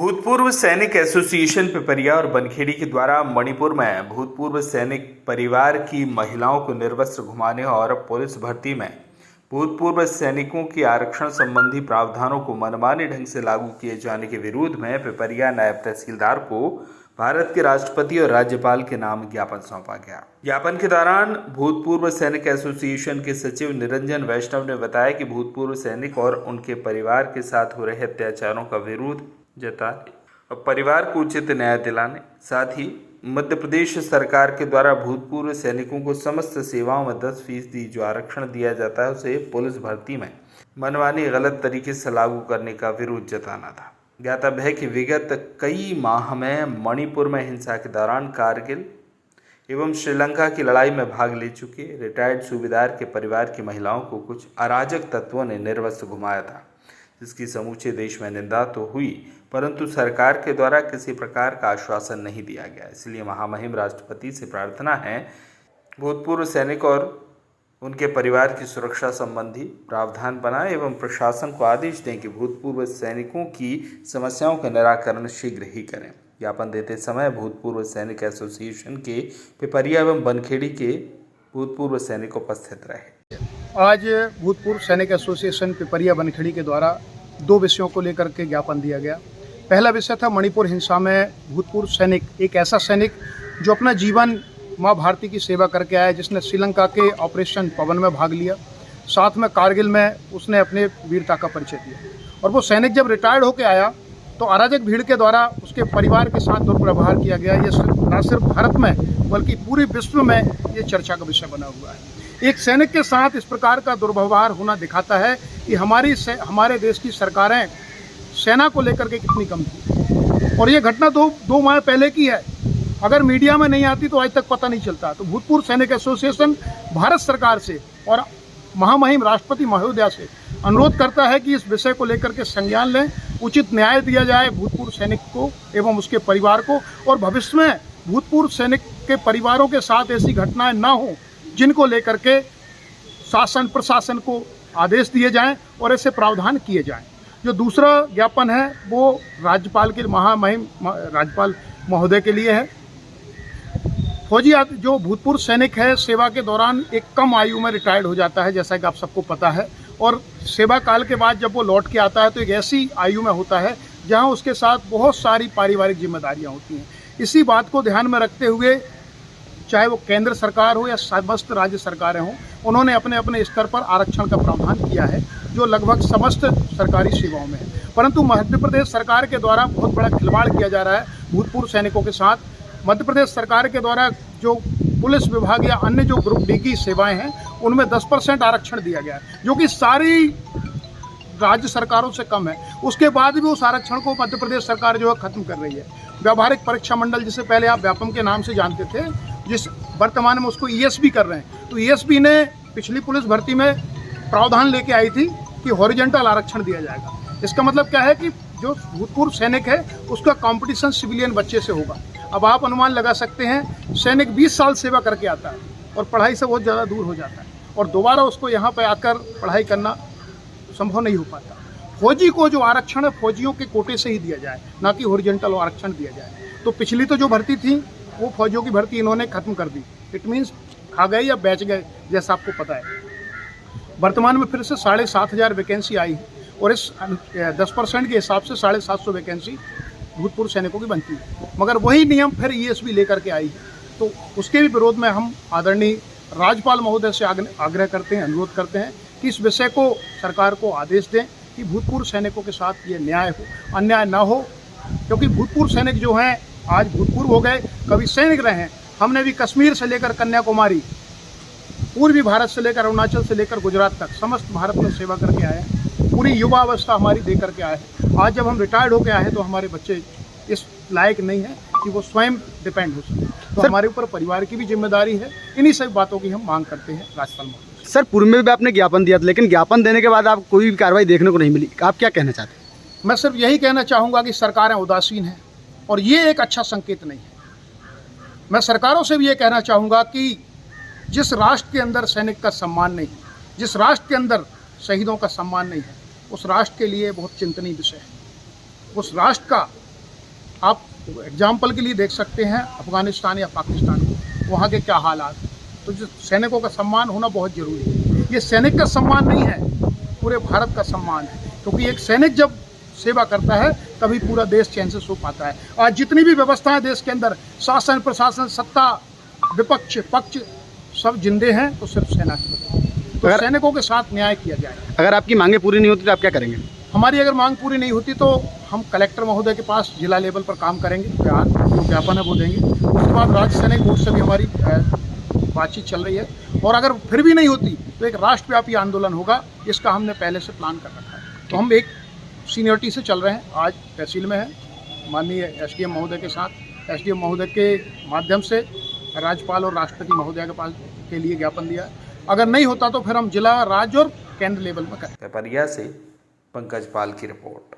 भूतपूर्व सैनिक एसोसिएशन पिपरिया और बनखेड़ी के द्वारा मणिपुर में भूतपूर्व सैनिक परिवार की महिलाओं को निर्वस्त्र घुमाने और पुलिस भर्ती में भूतपूर्व सैनिकों की आरक्षण संबंधी प्रावधानों को मनमाने ढंग से लागू किए जाने के विरोध में पिपरिया नायब तहसीलदार को भारत के राष्ट्रपति और राज्यपाल के नाम ज्ञापन सौंपा गया। ज्ञापन के दौरान भूतपूर्व सैनिक एसोसिएशन के सचिव निरंजन वैष्णव ने बताया कि भूतपूर्व सैनिक और उनके परिवार के साथ हो रहे अत्याचारों का विरोध जताने और परिवार को उचित न्याय दिलाने, साथ ही मध्य प्रदेश सरकार के द्वारा भूतपूर्व सैनिकों को समस्त सेवाओं में 10% जो आरक्षण दिया जाता है उसे पुलिस भर्ती में मनमानी गलत तरीके से लागू करने का विरोध जताना था। ज्ञातव्य है कि विगत कई माह में मणिपुर में हिंसा के दौरान कारगिल एवं श्रीलंका की लड़ाई में भाग ले चुके रिटायर्ड सूबेदार के परिवार की महिलाओं को कुछ अराजक तत्वों ने निर्वस्त्र घुमाया था, जिसकी समूचे देश में निंदा तो हुई परंतु सरकार के द्वारा किसी प्रकार का आश्वासन नहीं दिया गया। इसलिए महामहिम राष्ट्रपति से प्रार्थना है भूतपूर्व सैनिक और उनके परिवार की सुरक्षा संबंधी प्रावधान बनाएं एवं प्रशासन को आदेश दें कि भूतपूर्व सैनिकों की समस्याओं का निराकरण शीघ्र ही करें। ज्ञापन देते समय भूतपूर्व सैनिक एसोसिएशन के पिपरिया एवं बनखेड़ी के भूतपूर्व सैनिक उपस्थित रहे। आज भूतपूर्व सैनिक एसोसिएशन पिपरिया बनखेड़ी के द्वारा 2 विषयों को लेकर के ज्ञापन दिया गया। पहला विषय था मणिपुर हिंसा में भूतपूर्व सैनिक, एक ऐसा सैनिक जो अपना जीवन माँ भारती की सेवा करके आया, जिसने श्रीलंका के ऑपरेशन पवन में भाग लिया, साथ में कारगिल में उसने अपने वीरता का परिचय दिया। और वो सैनिक जब रिटायर्ड होकर आया तो अराजक भीड़ के द्वारा उसके परिवार के साथ दुर्व्यवहार किया गया। ये न सिर्फ भारत में बल्कि पूरे विश्व में ये चर्चा का विषय बना हुआ है। एक सैनिक के साथ इस प्रकार का दुर्व्यवहार होना दिखाता है कि हमारे देश की सरकारें सेना को लेकर के कितनी कम थी। और ये घटना दो माह पहले की है। अगर मीडिया में नहीं आती तो आज तक पता नहीं चलता। तो भूतपूर्व सैनिक एसोसिएशन भारत सरकार से और महामहिम राष्ट्रपति महोदया से अनुरोध करता है कि इस विषय को लेकर के संज्ञान लें, उचित न्याय दिया जाए भूतपूर्व सैनिक को एवं उसके परिवार को, और भविष्य में भूतपूर्व सैनिक के परिवारों के साथ ऐसी घटनाएं ना हो जिनको लेकर के शासन प्रशासन को आदेश दिए जाएं और ऐसे प्रावधान किए जाएं। जो दूसरा ज्ञापन है वो राज्यपाल के महामहिम राज्यपाल महोदय के लिए है। फौजी जो भूतपूर्व सैनिक है सेवा के दौरान एक कम आयु में रिटायर्ड हो जाता है, जैसा कि आप सबको पता है, और सेवा काल के बाद जब वो लौट के आता है तो एक ऐसी आयु में होता है जहां उसके साथ बहुत सारी पारिवारिक जिम्मेदारियां होती हैं। इसी बात को ध्यान में रखते हुए चाहे वो केंद्र सरकार हो या समस्त राज्य सरकारें हों, उन्होंने अपने अपने स्तर पर आरक्षण का प्रावधान किया है जो लगभग समस्त सरकारी सेवाओं में है। परंतु मध्य प्रदेश सरकार के द्वारा बहुत बड़ा खिलवाड़ किया जा रहा है भूतपूर्व सैनिकों के साथ। मध्य प्रदेश सरकार के द्वारा जो पुलिस विभाग या अन्य जो ग्रुप डी की सेवाएं हैं उनमें 10% आरक्षण दिया गया है, जो कि सारी राज्य सरकारों से कम है। उसके बाद भी उस आरक्षण को मध्य प्रदेश सरकार जो है खत्म कर रही है। व्यावहारिक परीक्षा मंडल, जिसे पहले आप व्यापम के नाम से जानते थे, जिस वर्तमान में उसको ईएसबी कर रहे हैं, तो ईएसबी ने पिछली पुलिस भर्ती में प्रावधान लेके आई थी कि हॉरिजॉन्टल आरक्षण दिया जाएगा। इसका मतलब क्या है कि जो भूतपूर्व सैनिक है उसका कंपटीशन सिविलियन बच्चे से होगा। अब आप अनुमान लगा सकते हैं, सैनिक 20 साल सेवा करके आता है और पढ़ाई से बहुत ज़्यादा दूर हो जाता है और दोबारा उसको यहाँ पर आकर पढ़ाई करना संभव नहीं हो पाता। फौजी को जो आरक्षण है फौजियों के कोटे से ही दिया जाए, ना कि हॉरिजॉन्टल आरक्षण दिया जाए। तो पिछली तो जो भर्ती थी वो फौजियों की भर्ती इन्होंने खत्म कर दी। इट मीन्स खा गए या बेच गए, जैसा आपको पता है। वर्तमान में फिर से 7,500 वैकेंसी आई है और इस 10% के हिसाब से 750 वैकेंसी भूतपूर्व सैनिकों की बनती है। मगर वही नियम फिर ईएसबी लेकर के आई है, तो उसके भी विरोध में हम आदरणीय राज्यपाल महोदय से आग्रह करते हैं, अनुरोध करते हैं कि इस विषय को सरकार को आदेश दें कि भूतपूर्व सैनिकों के साथ ये न्याय हो, अन्याय ना हो। क्योंकि भूतपूर्व सैनिक जो हैं आज भूतपूर्व हो गए, कभी सैनिक रहे हैं। हमने भी कश्मीर से लेकर कन्याकुमारी, पूर्वी भारत से लेकर अरुणाचल से लेकर गुजरात तक समस्त भारत में सेवा करके आए हैं। पूरी युवा अवस्था हमारी दे करके आए हैं। आज जब हम रिटायर्ड होकर आए हैं तो हमारे बच्चे इस लायक नहीं है कि वो स्वयं डिपेंड हो सके। तो हमारे ऊपर परिवार की भी जिम्मेदारी है। इन्हीं सब बातों की हम मांग करते हैं राज्यपाल महोदय। सर, पूर्व में भी आपने ज्ञापन दिया था, लेकिन ज्ञापन देने के बाद आप कोई भी कार्रवाई देखने को नहीं मिली। आप क्या कहना चाहते हैं? मैं सिर्फ यही कहना चाहूँगा कि सरकारें उदासीन हैं और ये एक अच्छा संकेत नहीं है। मैं सरकारों से भी ये कहना चाहूँगा कि जिस राष्ट्र के अंदर सैनिक का सम्मान नहीं है, जिस राष्ट्र के अंदर शहीदों का सम्मान नहीं है, उस राष्ट्र के लिए बहुत चिंतनीय विषय है। उस राष्ट्र का आप एग्जाम्पल के लिए देख सकते हैं अफगानिस्तान या पाकिस्तान को, वहाँ के क्या हालात। तो जो सैनिकों का सम्मान होना बहुत ज़रूरी है। ये सैनिक का सम्मान नहीं है, पूरे भारत का सम्मान है, क्योंकि एक सैनिक जब सेवा करता है तभी पूरा देश चैन से सो पाता है। आज जितनी भी व्यवस्थाएं देश के अंदर, शासन प्रशासन सत्ता विपक्ष पक्ष सब जिंदे हैं तो सिर्फ सेना की वजह से। तो सैनिकों के साथ न्याय किया जाए। अगर आपकी मांगे पूरी नहीं होती तो आप क्या करेंगे? हमारी अगर मांग पूरी नहीं होती तो हम कलेक्टर महोदय के पास जिला लेवल पर काम करेंगे, जो ज्ञापन है वो देंगे। उसके बाद राज्य सैनिक बोर्ड से भी हमारी बातचीत चल रही है, और अगर फिर भी नहीं होती तो एक राष्ट्रव्यापी आंदोलन होगा। इसका हमने पहले से प्लान कर रखा है। तो हम एक सीनियरिटी से चल रहे हैं। आज तहसील में है, माननीय एसडीएम महोदय के साथ, एसडीएम महोदय के माध्यम से राज्यपाल और राष्ट्रपति महोदय के पास के लिए ज्ञापन दिया है। अगर नहीं होता तो फिर हम जिला, राज्य और केंद्र लेवल में करें। पिपरिया से पंकज पाल की रिपोर्ट।